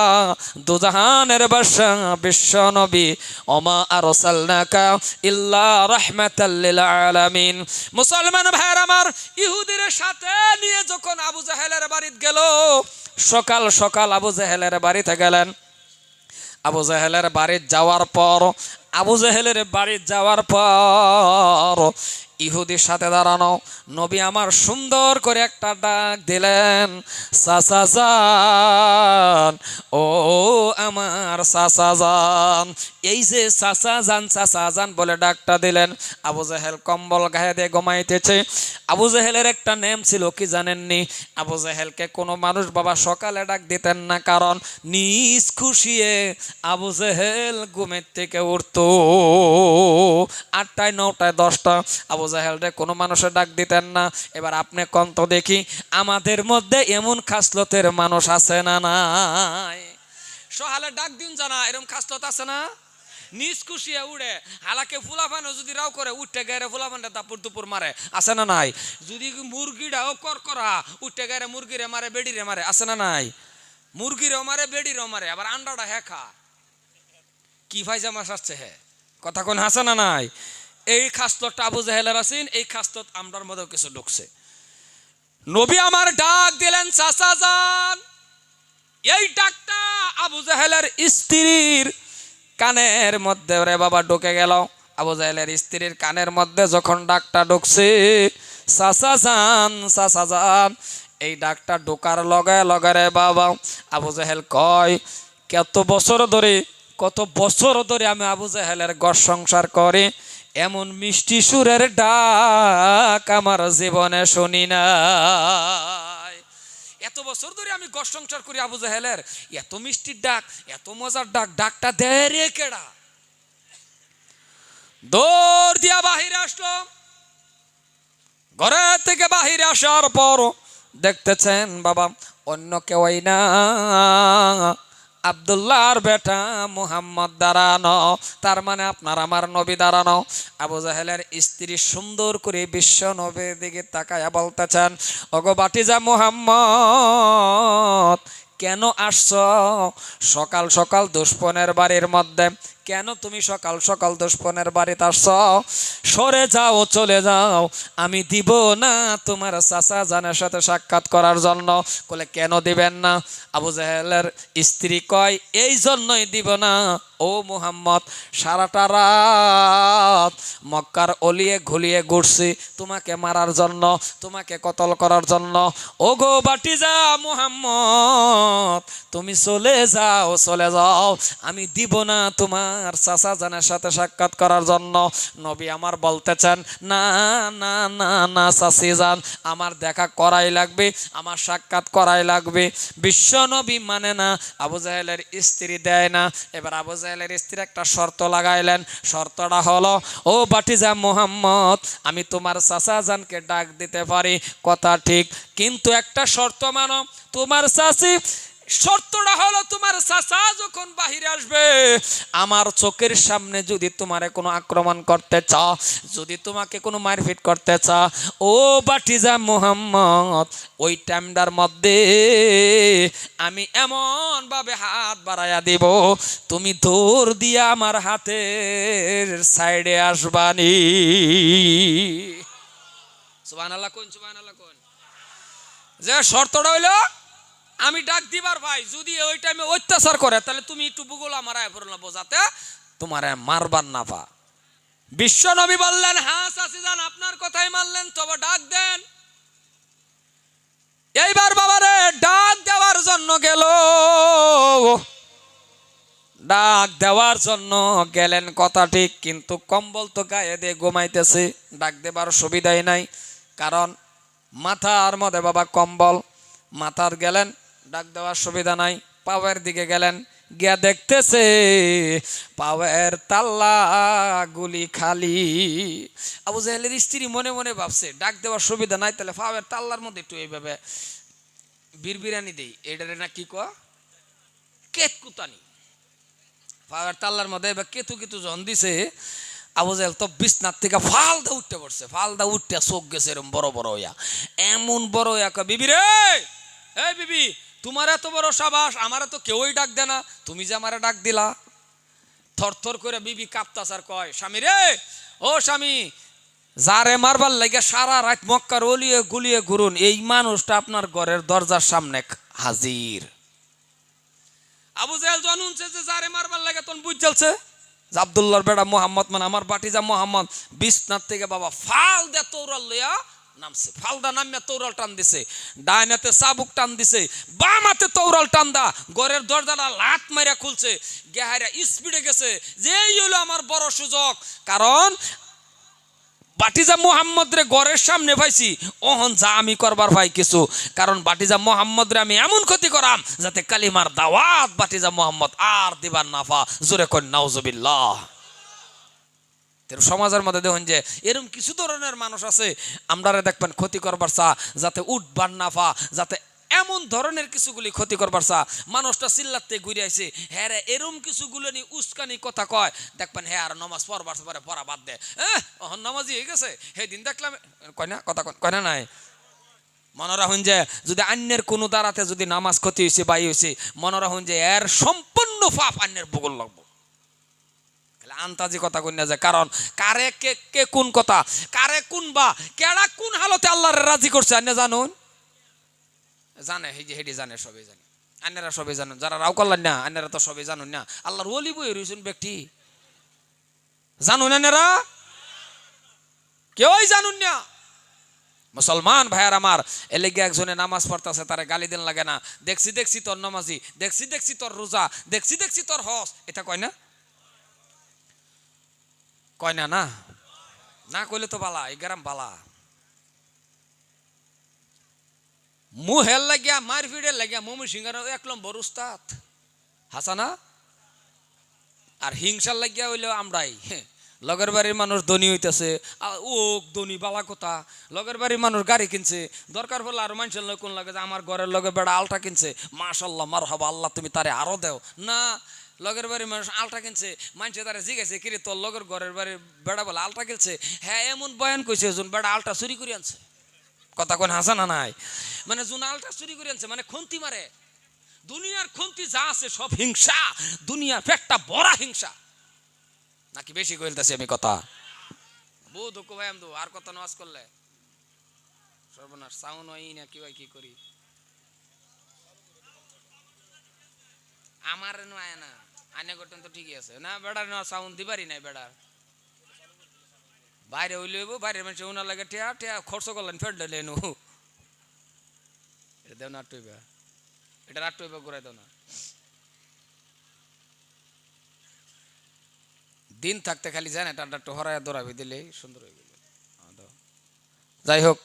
Speaker 1: দুজাহানের বাদশা বিশ্ব নবী। ওমা আরসালনাকা ইল্লা রাহমাতাল লিল আলামিন। মুসলমান ভাইয়ের আমার, ইহুদির সাথে নিয়ে যখন আবু জাহেলের বাড়িতে গেল, সকাল সকাল আবু জাহেলের বাড়িতে গেলেন। আবু জাহেলের বাড়িতে যাওয়ার পর, আবু জাহেলের বাড়িতে যাওয়ার পর ইহুদির সাথে দাঁড়ানো নবী আমার সুন্দর করে একটা ডাক দিলেন, চাচা যান, ও আমার চাচা যান। এই যে চাচা যান, চাচা যান বলে ডাকটা দিলেন। আবু জাহেল কম্বল গায়ে দিয়ে ঘুমাইতেছে। আবু জাহেলের একটা নেম ছিল, কি জানেননি? আবু জাহেলকে কোনো মানুষ বাবা সকালে ডাক দিতেন না, কারণ নিজ খুশিয়ে আবু জাহেল ঘুমের থেকে উঠতো 8টায় 9টায় 10টা। আবু জাহেলরে কোনো মানুষের ডাক দিতেন না। এবার আপনি কোন তো দেখি, আমাদের মধ্যে এমন খাসলতের মানুষ আছে না নাই? সহালে ডাক দিন জানা, এরকম খাসলত আছে না? নিজ খুশিয়ে উড়ে, হালাকে ফুলাফানো যদি রাও করে উঠতে গেলে ফুলাফানটা দাপুর দুপুর মারে, আছে না নাই? যদি মুরগিটাও কর করা উঠতে গেলে মুরগিরে মারে, বেডিরে মারে, আছে না নাই? মুরগিরেও মারে, বেডিরেও মারে, আবার আন্ডাটা হ্যাঁ কি ফাইজামাস আসছে হে, কথা কোন হাসে না নাই? এই খাসলতটা আবু জাহেলের আছেন, এই খাসলত আমরার মধ্যেও কিছু ঢুকছে। নবী আমার ডাক দিলেন, চাচা যান। এই ডাকটা আবু জাহেলের স্ত্রীর কানের মধ্যে রে বাবা ঢুকে গেল। আবু জাহেলের স্ত্রীর কানের মধ্যে যখন ডাকটা ঢুকছে, চাচা যান, চাচা যান, এই ডাকটা ঢোকার লগে লগে রে বাবা আবু জাহেল কয়, কত বছর ধরে আমি আবু জাহেলের ঘর সংসার করে এমন মিষ্টি সুরের ডাক আমার জীবনে শুনি না। এত বছর ধরে আমি ঘর সংসার করি, আবু জাহেলের এত মিষ্টির ডাক, এত মজার ডাক, ডাকটা দেয় রে কেডা? দৌড় দিয়া বাহিরে আসলো। ঘরের থেকে বাহিরে আসার পর দেখতেছেন বাবা অন্য কেউই না, আব্দুল্লাহর বেটা মুহাম্মদ দাঁড়ানো। তার মানে আপনার আমার নবী দাঁড়ানো। আবু জাহেলের স্ত্রী সুন্দর করে বিশ্ব নবীর দিকে তাকায়া বলতেছেন, ওগো বাটিজা মুহাম্মদ, কেন আসছ সকাল সকাল দুশমনের বাড়ির মধ্যে? কেন তুমি সকাল সকাল দুশমনের বাড়িতে আসছ? সরে যাও, চলে যাও, আমি দিব না তোমার চাচা জানের সাথে সাক্ষাৎ করার জন্য। বলে কেন দিবেন না? আবু জাহেলের স্ত্রী কয় এই জন্যই দিব না ও মুহাম্মদ, সারাটা রাত মক্কার অলিয়ে ঘুলিয়ে ঘুরছি তোমাকে মারার জন্য, তোমাকে কতল করার জন্য। ও গো বাটিজা মুহাম্মদ, তুমি চলে যাও, চলে যাও, আমি দিব না তোমার চাচা জানের সাথে সাক্ষাৎ করার জন্য। নবী আমার বলতেছেন না না না না চাচি জান, আমার দেখা করাই লাগবে, আমার সাক্ষাৎ করাই লাগবে। বিশ্ব নবী মানে না, আবু জাহেলের স্ত্রী দেয় না। এবার আবু জাহেলের স্ত্রী একটা শর্ত লাগাইলেন। শর্তটা হলো, ও বাটিজা মুহাম্মদ, আমি তোমার চাচা জানকে ডাক দিতে পারি, কথা ঠিক, কিন্তু একটা শর্ত মানো, তোমার চাচি, শর্তটা হলো তোমার চাচা যখন বাহিরে আসবে, আমার চোখের সামনে যদি তোমারে কোনো আক্রমণ করতে চাও, যদি তোমাকে কোনো মারপিট করতে চাও, ও বাটিজা মুহাম্মদ, ওই টাইমটার মধ্যে আমি এমন ভাবে হাত বাড়াইয়া দিব, তুমি দৌড় দিয়ে আমার হাতের সাইডে আসবানি। সুবহানাল্লাহ কোন, সুবহানাল্লাহ কোন। যে শর্তটা হইলো, আমি ডাক দিবার ভাই, যদি ওই টাইমে অত্যাচার করে তাহলে তুমি একটু বুগল আমার আয় পড়লো বোঝাতে তোমার মারবার না পা। বিশ্ব নবী বললেন হ্যাঁ চাচি যান, আপনার কথাই মানলেন, তবে ডাক দেন। এইবার বাবারে ডাক দেওয়ার জন্য গেল, ডাক দেওয়ার জন্য গেলেন, কথা ঠিক, কিন্তু কম্বল তো গায়ে দিয়ে ঘুমাইতেছে, ডাক দেবার সুবিধাই নাই, কারণ মাথার মধ্যে বাবা কম্বল, মাথার গেলেন, ডাক দেওয়ার সুবিধা নাই। পাওয়ের দিকে গেলেন, গিয়া দেখতেছে পাওয়ের তাল্লা গুলি খালি। আবু জাহেলের স্ত্রী মনে মনে ভাবছে ডাক দেওয়ার সুবিধা নাই, তাহলে পাওয়ের তাল্লার মধ্যে একটু এইভাবে বিরবিরানি দেই, এটারে না কি কয় কেতকুতানি, পাওয়ের তাল্লার মধ্যে এবার কেতু কেতু জন দিছে। আবু জাহেল তো বিছনার থেকে ফালদা উঠতে পড়ছে, ফালদা উঠতে চোখ গেছে এরকম বড় বড় হইয়া, এমন বড় হইয়া কয় বিবি রে, এই বিবি, তোমার এত বড় সাবাস, আমার তো কেউই ডাক দে না, তুমি যে আমারে ডাক দিলা। থর থর করে বিবি কাঁপতাছে আর কয় স্বামী রে, ও স্বামী, যারে মারবার লাগে সারা রাত মক্কার অলিয়ে গুলিয়ে ঘুরুন, এই মানুষটা আপনার ঘরের দরজার সামনে হাজির। আবু জাহেল যখন শুনছে যে যারে মারবার লাগে তখন বুঝ জ্বলছে যে আব্দুল্লাহর বেটা মুহাম্মদ মানে আমার বাটিজা মুহাম্মদ বিছনার থেকে বাবা ফাল দে তৌরাল লইয়া নামছে, ফালদা নামিয়া তৌরাল টান দিছে, ডাইনাতে চাবুক টান দিছে, বামাতে তৌরাল টান দা ঘরের দরজাটা লাত মাইরা খুলছে, গেহাইরা স্পিডে গেছে, যেই হলো আমার বড় সুযোগ, কারণ বাটিজা মুহাম্মদ রে ঘরের সামনে পাইছি, ওহন যা আমি করবার ভাই কিছু, কারণ বাটিজা মুহাম্মদ রে আমি এমন ক্ষতি করাম যাতে কালিমার দাওয়াত বাটিজা মুহাম্মদ আর দিবার না পা। জোরে কই নাউজুবিল্লাহ। সমাজের মধ্যে দেখুন যে এরকম কিছু ধরনের মানুষ আছে, আমরারে দেখবেন ক্ষতি করবার চা যাতে উঠবার না পা, যাতে এমন ধরনের কিছুগুলি ক্ষতি করবার চা, মানুষটা চিল্লাতে ঘুরে আইছে, হ্যাঁ রে এরম কিছুগুলো নিয়ে উস্কানি কথা কয়, দেখবেন হ্যাঁ আর নমাজ পড়বার পরে পড়া বাদ দে, হ্যাঁ নামাজি হয়ে গেছে, সেই দিন দেখলাম, কয় না কথা কয় না নাই। মনে রাখুন যে যদি অন্যের কোনো দ্বারাতে যদি নামাজ ক্ষতি হয়েছে বাই হয়েছে, মনে রাখুন যে এর সম্পূর্ণ পাপ অন্যের ভূগোল লাগবো। আন্তাজি কথা কই না যায়, কারণ কারে কে কে কোন কথা, কারে কোন বা কেডা কোন হালতে আল্লাহর রাজি করছে আন্যা জানুন, জানে হেডি জানে, সবাই জানে, আন্যরা সবাই জানুন, যারা রাও করলেন না আন্যরা তো সবাই জানুন না, আল্লাহর ওলি বই রয়েছেন ব্যক্তি জানুন আন্যরা কেউই জানুন না। মুসলমান ভাইয়ার আমার, এলেগে একজনে নামাজ পড়তেছে, তারে গালি দেন লাগে না, দেখছি দেখছি তোর নামাজি, দেখছি দেখছি তোর রোজা, দেখছি দেখছি তোর হজ, এটা কয় না, কয় না, না না কইলে তো বালা, এই গ্রাম বালা, মুহের লাগিয়া মারপিটের লাগিয়া মমি সিংহার 1 নম্বর উস্তাদ হাসানা, আর হিংসার লাগিয়া হইলেও আমরাই, লগের বাড়ির মানুষ ধনী হইতেছে, ও ধনী বালা কথা, লগের বাড়ির মানুষ গাড়ি কিনছে, দরকার হলে আর মানুষের লোক কোন লাগে যে আমার ঘরের লগে বেড়া আলটা কিনছে, মাশাল্লাহ মারহাবা, আল্লাহ তুমি তারে আরো দেও না, লগের বাড়ির মানুষ আলটা কিনছে, মানুষে তারা জিজ্ঞাসে কিরে তোর লগের ঘরের বাড়ির বেড়া বলে আলটা কিনছে, হ্যাঁ এমন বয়ান কইছে যোন বেড়া আলটা চুরি করে আনছে, কথা কোন হাসা না নাই, মানে যোন আলটা চুরি করে আনছে মানে খুন্তি মারে, দুনিয়ার খুন্তি যা আছে সব হিংসা, দুনিয়ার পেটটা বড় হিংসা, নাকি বেশি কইলতাছি আমি কথা? বউ দুঃখ ভাই আমি আর কত নামাজ করলে সর্বনাশ সাউন্ড হয় না কি হয় কি করি আমার নয় না আইনে করতেন তো ঠিকই আছে না বেড়ার না সাউন্ড দিবারই নাই বেড়ার বাইরে হইলে বাইরে মানুষ উনার লাগে টিয়া টিয়া খরচ করলেন ফের লেনু এটা দেও না আটইবা এটা আটইবা ঘুরাই দাও না দিন থাকতে খালি যায় না এটা একটু হরায় দৌড়াবি দিলে সুন্দর হয়ে গেল যাই হোক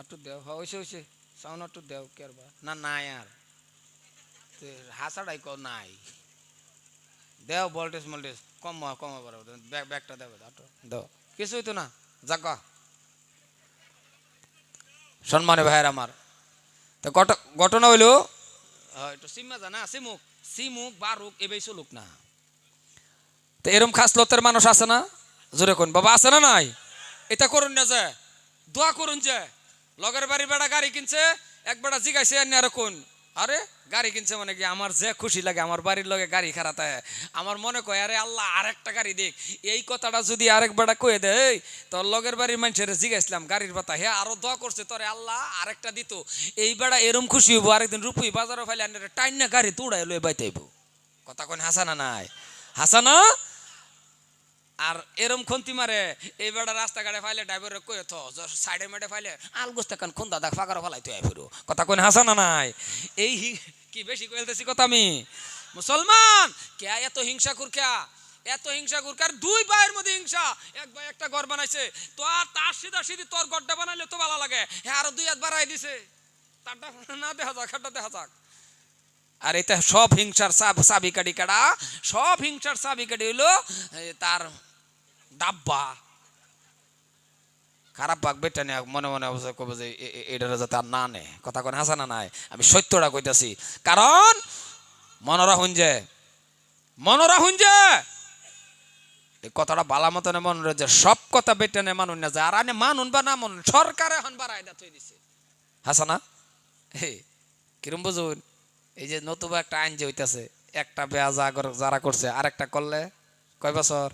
Speaker 1: একটু দেও হয়েছে হয়েছে সাউন্ড একটু দেও কে আর না নাই আর হাসাটাই কো নাই দেও ভোল্টেজ মোল্টেজ কম কম ব্যাগটা দেবে দাও কিছু হইতো না যাক সম্মানে ভাইয়ের আমার তো ঘটনা হইলো একটু সিমা জানা সিমুক সিমুক বারুক এবেই চলুক না তো এরম খাস লতের মানুষ আছে না জোরে কোন বাবা আছে না নাই এটা করুন না যে দোয়া করুন যে লগের বাড়ি বেড়া গাড়ি কিনছে এক বেড়া জিগাইছে আর কোন আরে গাড়ি কিনছে মানে কি আমার যে খুশি লাগে আমার বাড়ির লগে গাড়ি খারাপ আমার মনে কয় আরে আল্লাহ আরেকটা গাড়ি দেখ এই কথাটা যদি আরেক বেড়া কয়ে দেয় তোর লগের বাড়ির মানুষের জিগাইছিলাম গাড়ির পাতা হ্যাঁ আরো দোয়া করছে তোরে আল্লাহ আরেকটা দিত এই বেড়া এরম খুশি হইব আরেকদিন রূপুই বাজারও ফাইলে আনে টাইন না গাড়ি তুড়াই লয়ে বাইতেইব কথা কোন হাসানা নাই হাসানা আর এরম খন্তি মারে এই বেড়া রাস্তাঘাটে ফাইলে ড্রাইভারে কয়ে থ সাইডে মেডে ফাইলে আলগোস্তা কান খুন দাদা ফাঁকার ফালাই তুই ফিরো কথা কোন হাসানা নাই এই কি বেশি কইলতেছি কথা আমি মুসলমান কে এত হিংসা কুরকা এত হিংসা কুরকার দুই ভাইয়ের মধ্যে হিংসা এক ভাই একটা ঘর বানাইছে তো আর তার সিধা সিধি তোর ঘরটা বানাইলে তো ভালো লাগে হ্যাঁ আরো দুই হাত বাড়াই দিছে তারটা না দেখা যাক খাটটা দেখা যাক আর এটা সব হিংসার চাবি কাটি কাটা সব হিংসার চাবি কাটি হইলো তার ডাব্বা খারাপ ভাগ বেটা নিয়ে মনে মনে অবস্থা করবো যে এটার যাতে আর না নে কথা কোন হাসানা নাই আমি সত্যটা কইতাছি কারণ মনরা হুঞ্জে এই কথাটা বালা মতন মনে যে সব কথা বেটা নে মানুন না যায় আর আনে মানুন বা না মানুন সরকার এখন বাড়াই দা থই দিছে হাসানা হে কিরম বুঝুন এই যে নতুবা একটা আইন যে হইতাছে একটা বেয়া যারা করছে আরেকটা করলে কয় বছর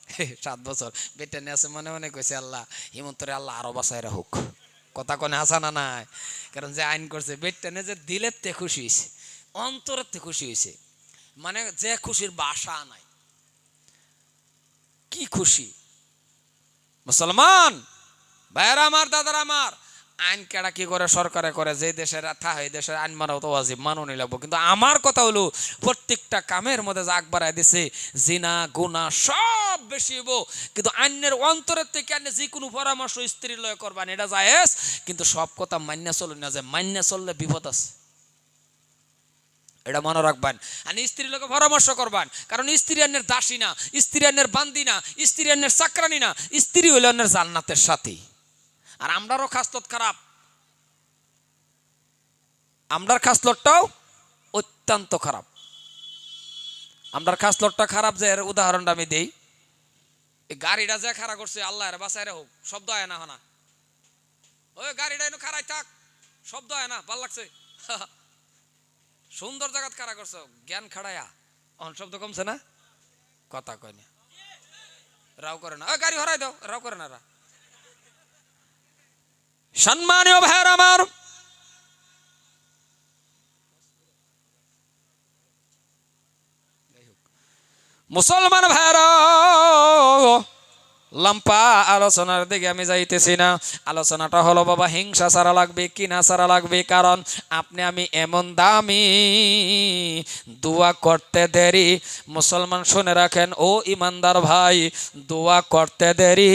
Speaker 1: 7 বছর বেটা নিয়ে আছে মনে মনে কইছে আল্লাহ হিমন্তরে আল্লাহ আরো বাঁচাই রাখুক কথা কোনে হাসানা নাই কারণ যে আইন করছে বেটা নিয়ে যে দিলের তে খুশি হয়েছে অন্তরের তে খুশি হয়েছে মানে যে খুশির বাসা নাই কি খুশি মুসলমান ভাইয়েরা আমার দাদারা আমার আইন কেডা কি করে সরকারে করে যে দেশের এই দেশের আইন মানাও তো ওয়াজিব মাননি লাগবো কিন্তু আমার কথা হলো প্রত্যেকটা কামের মধ্যে জাগ বাড়াই দিছে জিনা গুনাহ সব বেশি হইব কিন্তু আইনের অন্তরের থেকে আইনে যে কোনো পরামর্শ স্ত্রীর লয় করবেন এটা জায়েজ কিন্তু সব কথা মান্য চলুন না যে মান্য চললে বিপদ আছে এটা মনে রাখবেন আর স্ত্রীর লোকে পরামর্শ করবেন কারণ স্ত্রী আইনের দাসী না স্ত্রী আইনের বান্দি না স্ত্রী আইনের চাকরানি না স্ত্রী হইল আইনের জান্নাতের সাথী আর আমরারও খাসলত খারাপ আমরার খাসলতটাও অত্যন্ত খারাপ আমরার খাসলতটা খারাপ যে এর উদাহরণটা আমি দেই এই গাড়িটা যে খাড়া করছে আল্লাহ এর বাঁচায় হোক শব্দ হয় না হনা ওই গাড়িটা এনে খাড়াই থাক শব্দ হয় না ভাল লাগছে সুন্দর জায়গাত খাড়া করছো জ্ঞান খাড়ায়া অন শব্দ কমছে না কথা কয় না রাও করে না ওই গাড়ি হরাই দাও রাও করে না রা সম্মানীয় ভাইয়ের আমার মুসলমান ভাইয়েরা লম্পা আলোচনার দিকে আমি যাইতেছি না আলোচনাটা হলো বাবা হিংসা ছাড়া লাগবে কিনা ছাড়া লাগবে কারণ আপনি আমি এমন দামি দোয়া করতে দেরি মুসলমান শুনে রাখেন ও ইমানদার ভাই দোয়া করতে দেরি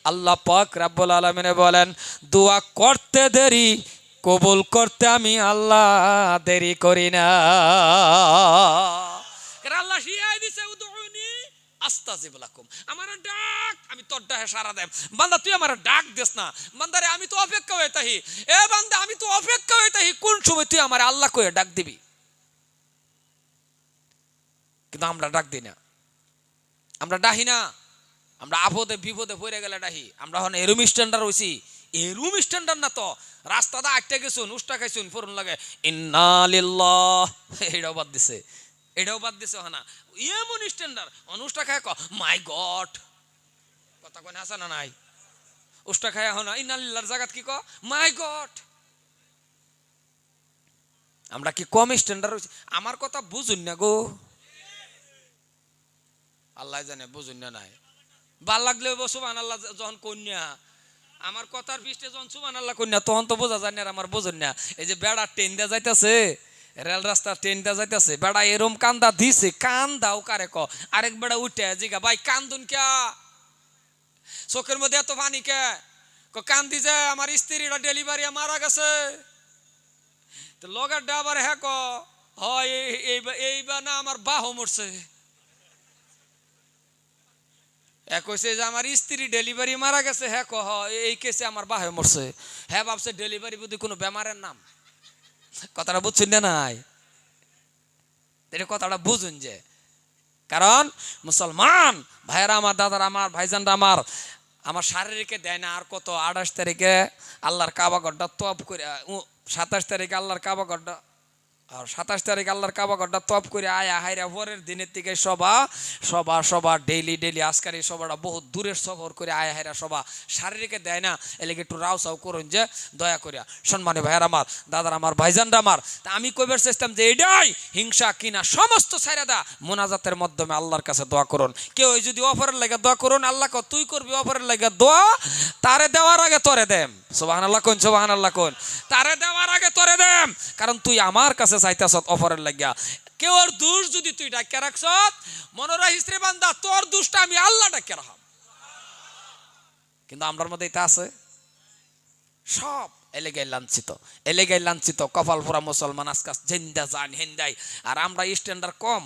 Speaker 1: আল্লাহ পাক রব্বুল আলামিন বলেন দোয়া করতে দেরি কবুল করতে আমি আল্লাহ দেরি করি না আল্লাহ শিয়াই দিছে উদউনি আস্তাজিব লাকুম আমার ডাক আমি তোর ডাকে সাড়া দেব বান্দা তুই আমার ডাক দিস না বান্দারে আমি তো অপেক্ষা হয়ে থাকি এ বান্দা আমি তো অপেক্ষা হয়ে থাকি কোন সময় তুই আমার আল্লাহ কয়ে ডাক দিবি কিন্তু আমরা ডাক দিই না আমরা ডাহি না আমরা আপদে বিপদে পড়ে গেলে ডাহি আমরা হন এরুম স্ট্যান্ডার্ড হইছি এরুম স্ট্যান্ডার্ড না তো রাস্তাটা আটটা গেছুন উষ্টা খাইছুন ফোরন লাগে ইন্না লিল্লাহ এইটাও বাদ দিছে এটাও বাদ দিছে না এমন স্ট্যান্ডার্ড অনুষ্টা খায় ক মাই গড কথা কোন হাসা না নাই উষ্টা খায় হনা ইন্নালিল্লাহর জাগাত কি ক মাই গড আমরা কি কম স্ট্যান্ডার্ড হইছি আমার কথা বুঝুন না গো আল্লাহ জানে বুঝুন না নাই ভাল লাগলে সুবহানাল্লাহ যখন কন্যা আমার কথার পৃষ্ঠে যখন সুবহানাল্লাহ কন্যা তখন তো বোঝা যায় না আর আমার বুঝুন না এই যে বেড়া ট্রেন দেয়া যাইতেছে রেল রাস্তা ট্রেন দেয়া যাইতেছে বেড়া এরম কান্দা দিছে কান দাও কারে ক আরেক বেড়া উঠে জিগা ভাই কান্দুন কে চোখের মধ্যে এত পানি কে কান্দি যে আমার স্ত্রীরা ডেলিভারি মারা গেছে তো লগের ডাবার হ্যাঁ ক হয় এইবার না আমার বাহু মরছে কইছে যে আমার স্ত্রী ডেলিভারি মারা গেছে হ্যাঁ ক এই কেসে আমার বাহু মরছে হ্যাঁ ভাবছে ডেলিভারি বুদ্ধি কোনো বেমারের নাম কথাটা বুঝছেন না নাই এটা কথাটা বুঝুন যে কারণ মুসলমান ভাইয়েরা আমার দাদারা আমার ভাইজানরা আমার শারীরিকে দেয় না আর কত 28 তারিখে আল্লাহর কাবা ঘরটা তপ করে 27 তারিখে আল্লাহর কাবা ঘরটা আর 27 তারিখ আল্লাহর কাবা ঘরটা তপ করে আয়া হাইরা পরের দিনের থেকে সবা ডেইলি আজকাল এই সবাটা বহুত দূরের সফর করে আয়া হাইরা সবা শারীরিকে দেয় না এলাকা একটু রাউসাউ করুন যে দয়া করিয়া সম্মানী ভাইয়ার আমার দাদার আমার ভাইজানরা আমার তা আমি কইবার চেষ্টাম যে এটাই হিংসা কিনা সমস্ত ছাইরা দা মোনাজাতের মাধ্যমে আল্লাহর কাছে দোয়া করুন কেউ যদি অফারের লাগে দোয়া করুন আল্লাহ কো তুই করবি অফারের লাগে দোয়া তারে দেওয়ার আগে তোরে দেম সুবহানাল্লাহ কোন সুবহানাল্লাহ কোন তারে দেওয়ার আগে তোরে দেম কারণ তুই আমার কাছে চাইতাছ অফারের লাগিয়া কেউ ওর দোষ যদি তুই ডাকিয়া রাখছ মনে রাখিস রে বান্দা তোর দোষটা আমি আল্লাহ ডাকিয়া রাখাম কিন্তু আমরার মধ্যে এটা আছে সব এলেগাই লাঞ্ছিত কপাল পোড়া মুসলমান আজকাল জিন্দা জান হিন্দাই আর আমরা স্ট্যান্ডার্ড কম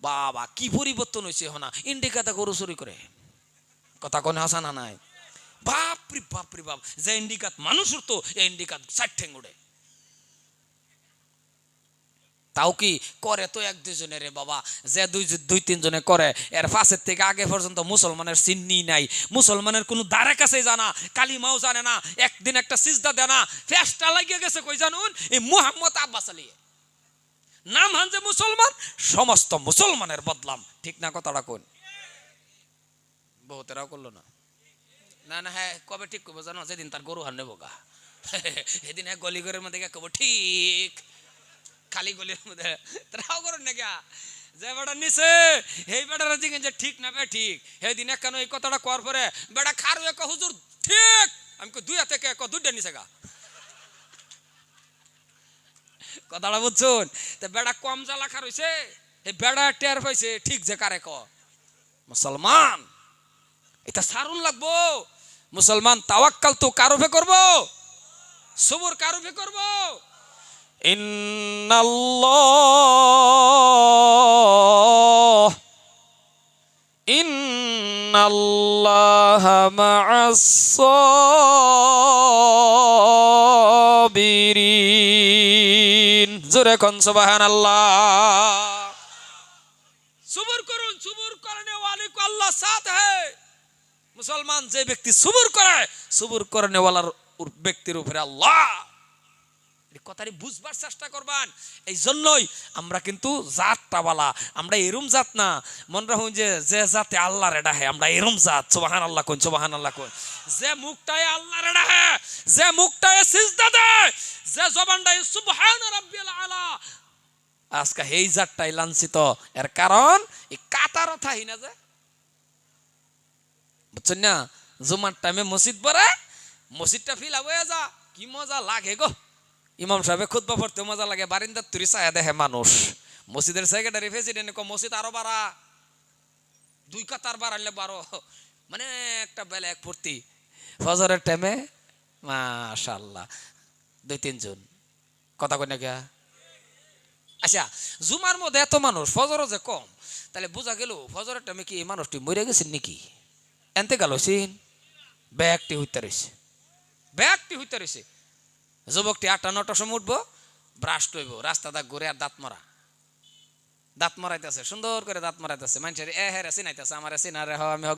Speaker 1: বাবা কি পরিবর্তন হয়েছে হনা ইন্ডিকাতে গরু চুরি করে কথা কোন হাসা না নাই বাপরে বাপ যে ইন্ডিকাত মানুষের তো এই ইন্ডিকাত 4 ঠ্যাং উড়ে তাও কি করে তো 1-2 জনের রে বাবা যে 2-3 জনে করে এর পাশের থেকে আগে পর্যন্ত মুসলমানের চিহ্নি নাই মুসলমানের কোনো দ্বারে কাছে জানা কালিমাও জানে না একদিন একটা সিজদা দেয় না ফেসটা লাগিয়ে গেছে কই জানুন এই মুহাম্মদ আব্বাস আলী নাম হান যে মুসলমান সমস্ত মুসলমানের বদলাম ঠিক না কথাটা কোন বহুতেরাও করলো না না হ্যাঁ কবে ঠিক করবো জানো যেদিন তার গরু হার নেবো গা এদিন হ্যাঁ গলি ঘরের মধ্যে কব ঠিক খালি গলির মধ্যে তারাও করেন না গা যে বেটা নিছে এই বেটারা জিজ্ঞেস যে ঠিক না বে ঠিক সেই দিন কেন এই কথাটা করার পরে বেটা খারু এক হুজুর ঠিক আমি দুই হাতে কে দুইটা নিছে গা কথাটা বুঝছুন তো বেটা কম জ্বালা খার হইছে এই বেটা টের পাইছে ঠিক যে কারে ক মুসলমান এটা সারুন লাগবো মুসলমান তাওয়াক্কাল তো কারুফে করবো সবর কারুফে করবো ইন্নাল্লাহ মা'আস সাবিরিন জোরে কোন সুবহানাল্লাহ সবর করুন সবর করনে ওয়ালে কো আল্লাহ সাথ है মুসলমান যে ব্যক্তি সবর করনে ওয়ালার ব্যক্তির উপরে আল্লাহ এই কথাটি বুঝবার চেষ্টা করবেন এই জন্যই আমরা কিন্তু জাতটাওয়ালা আমরা এরম জাত না মনে রাখুন যে জাতে আল্লাহর এটা হে আমরা এরম জাত সুবহানাল্লাহ কোন সুবহানাল্লাহ কোন যে মুখটায় আল্লাহর এটা হে যে মুখটায় সিজদা দেয় যে জবানটায় সুবহান রাব্বিল আলা আজকে এই জাতটাই লাঞ্ছিত এর কারণ এই কাতার থাই না যে বুঝছেন না জুমার টাইমে মসজিদ পড়ে মসজিদটা ফিল হয়ে যা কি মজা লাগে গো ইমাম সাহেব খুতবা পড়তে মজা লাগে বারিন্দার তুরি ছায়া দেখে মানুষ মসজিদের সেক্রেটারি প্রেসিডেন্ট মসজিদ আরো বাড়া 2 কাতার বাড়াইলে 12 মানে একটা বেলা এক ফুর্তি ফজরের টাইমে মাশাআল্লাহ 2-3 জন কথা কই না কে আচ্ছা জুমার মধ্যে এত মানুষ ফজরও যে কম তাহলে বোঝা গেল ফজরের টাইমে কি এই মানুষটি মরে গেছেন নাকি এনতে গেলছেন ব্যাগটি হইতে রয়েছে যুবকটি 8-9টার সময় উঠবো ব্রাশ করবো রাস্তাটা ঘুরে আর দাঁত মারাইতেছে সুন্দর করে দাঁত মারাইতেছে মানুষের এ হেরে চিনাইতেছে আমার চিনারে আমি